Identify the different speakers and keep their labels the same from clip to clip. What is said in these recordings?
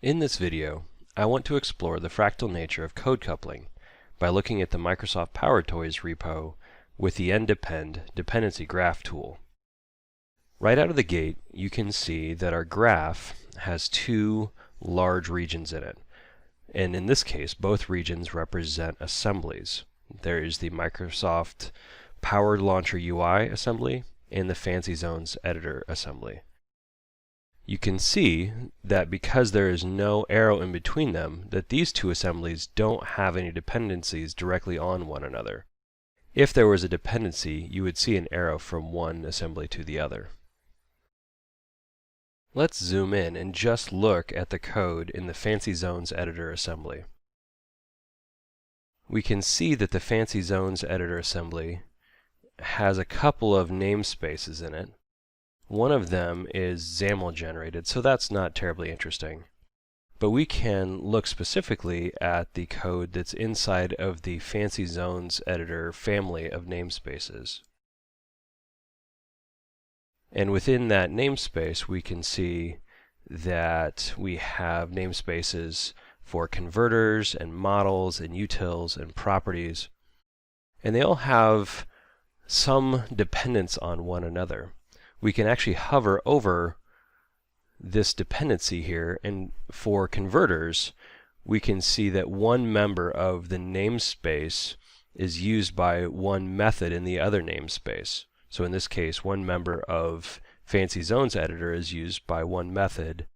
Speaker 1: In this video, I want to explore the fractal nature of code coupling by looking at the MicrosoftPowerToys repo with the NDepend DependencyGraph tool. Right out of the gate, you can see that our graph has two large regions in it. And in this case, both regions represent assemblies. There is the Microsoft Power Launcher UI assembly and the Fancy Zones Editor assembly. You can see that because there is no arrow in between them, that these two assemblies don't have any dependencies directly on one another. If there was a dependency, you would see an arrow from one assembly to the other. Let's zoom in and just look at the code in the Fancy Zones Editor assembly. We can see that the Fancy Zones Editor assembly has a couple of namespaces in it. One of them is XAML generated, so that's not terribly interesting. But we can look specifically at the code that's inside of the Fancy Zones Editor family of namespaces. And within that namespace, we can see that we have namespaces for converters and models and utils and properties. And they all have some dependence on one another. We can actually hover over this dependency here, and for converters, we can see that one member of the namespace is used by one method in the other namespace. So in this case, one member of Fancy Zones Editor is used by one method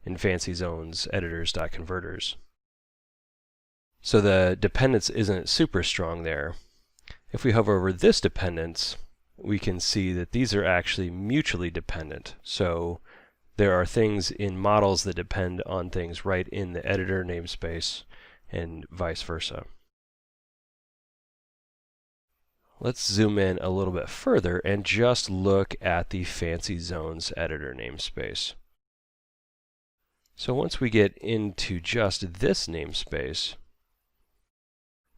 Speaker 1: in Fancy Zones Editors.converters. So the dependence isn't super strong there. If we hover over this dependence, we can see that these are actually mutually dependent. So there are things in models that depend on things right in the editor namespace and vice versa. Let's zoom in a little bit further and just look at the Fancy Zones Editor namespace. So once we get into just this namespace,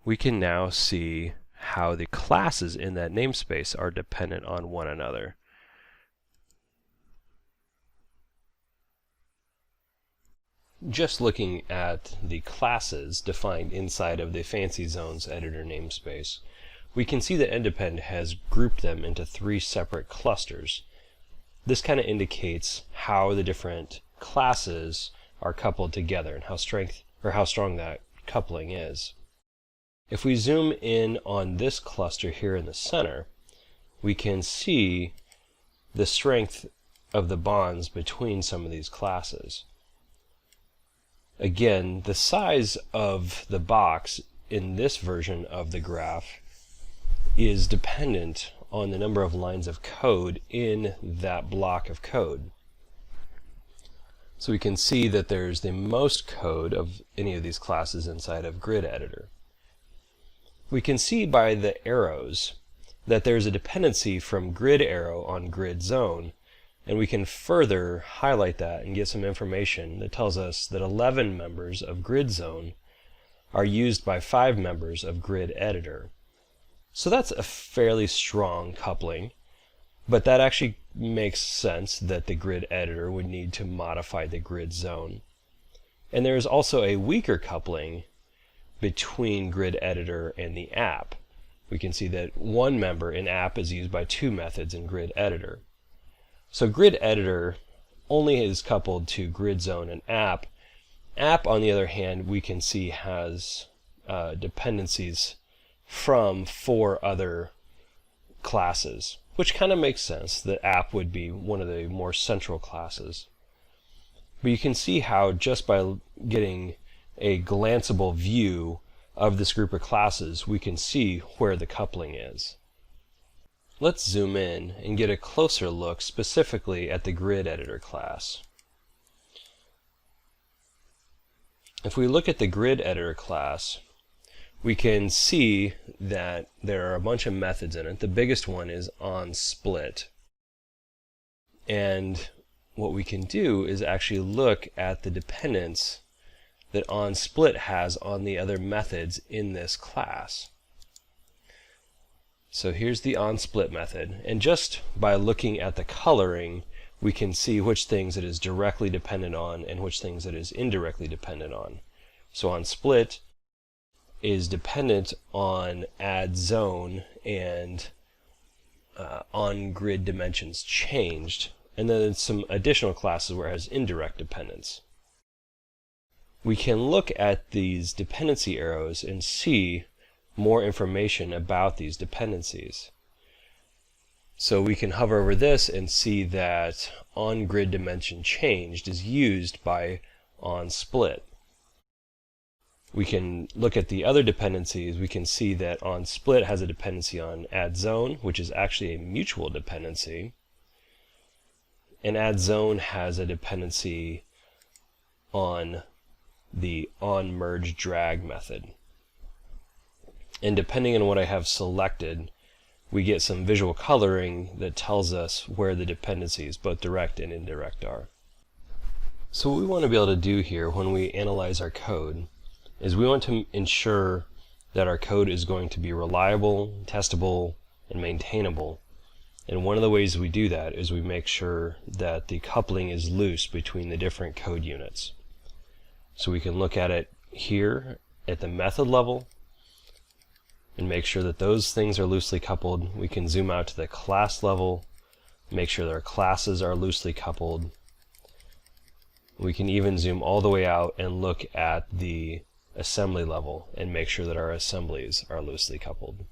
Speaker 1: we can now see how the classes in that namespace are dependent on one another. Just looking at the classes defined inside of the Fancy Zones Editor namespace, we can see that NDepend has grouped them into three separate clusters. This kind of indicates how the different classes are coupled together and how strong that coupling is. If we zoom in on this cluster here in the center, we can see the strength of the bonds between some of these classes. Again, the size of the box in this version of the graph is dependent on the number of lines of code in that block of code. So we can see that there's the most code of any of these classes inside of Grid Editor. We can see by the arrows that there's a dependency from grid arrow on grid zone, and we can further highlight that and get some information that tells us that 11 members of grid zone are used by 5 members of grid editor. So that's a fairly strong coupling, but that actually makes sense that the grid editor would need to modify the grid zone. And there is also a weaker coupling between Grid Editor and the app. We can see that one member in app is used by 2 methods in Grid Editor. So Grid Editor only is coupled to Grid Zone and app. App, on the other hand, we can see has dependencies from 4 other classes, which kind of makes sense that app would be one of the more central classes. But you can see how just by getting a glanceable view of this group of classes, we can see where the coupling is. Let's zoom in and get a closer look specifically at the Grid Editor class. If we look at the Grid Editor class, we can see that there are a bunch of methods in it. The biggest one is onSplit. And what we can do is actually look at the dependence that onSplit has on the other methods in this class. So here's the onSplit method, and just by looking at the coloring, we can see which things it is directly dependent on and which things it is indirectly dependent on. So on split is dependent on add zone and on grid dimensions changed, and then some additional classes where it has indirect dependence. We can look at these dependency arrows and see more information about these dependencies. So we can hover over this and see that on grid dimension changed is used by on split. We can look at the other dependencies. We can see that on split has a dependency on add zone, which is actually a mutual dependency. And add zone has a dependency on the on merge drag method. And depending on what I have selected, we get some visual coloring that tells us where the dependencies, both direct and indirect, are. So what we want to be able to do here when we analyze our code is we want to ensure that our code is going to be reliable, testable, and maintainable. And one of the ways we do that is we make sure that the coupling is loose between the different code units. So we can look at it here at the method level and make sure that those things are loosely coupled. We can zoom out to the class level, make sure that our classes are loosely coupled. We can even zoom all the way out and look at the assembly level and make sure that our assemblies are loosely coupled.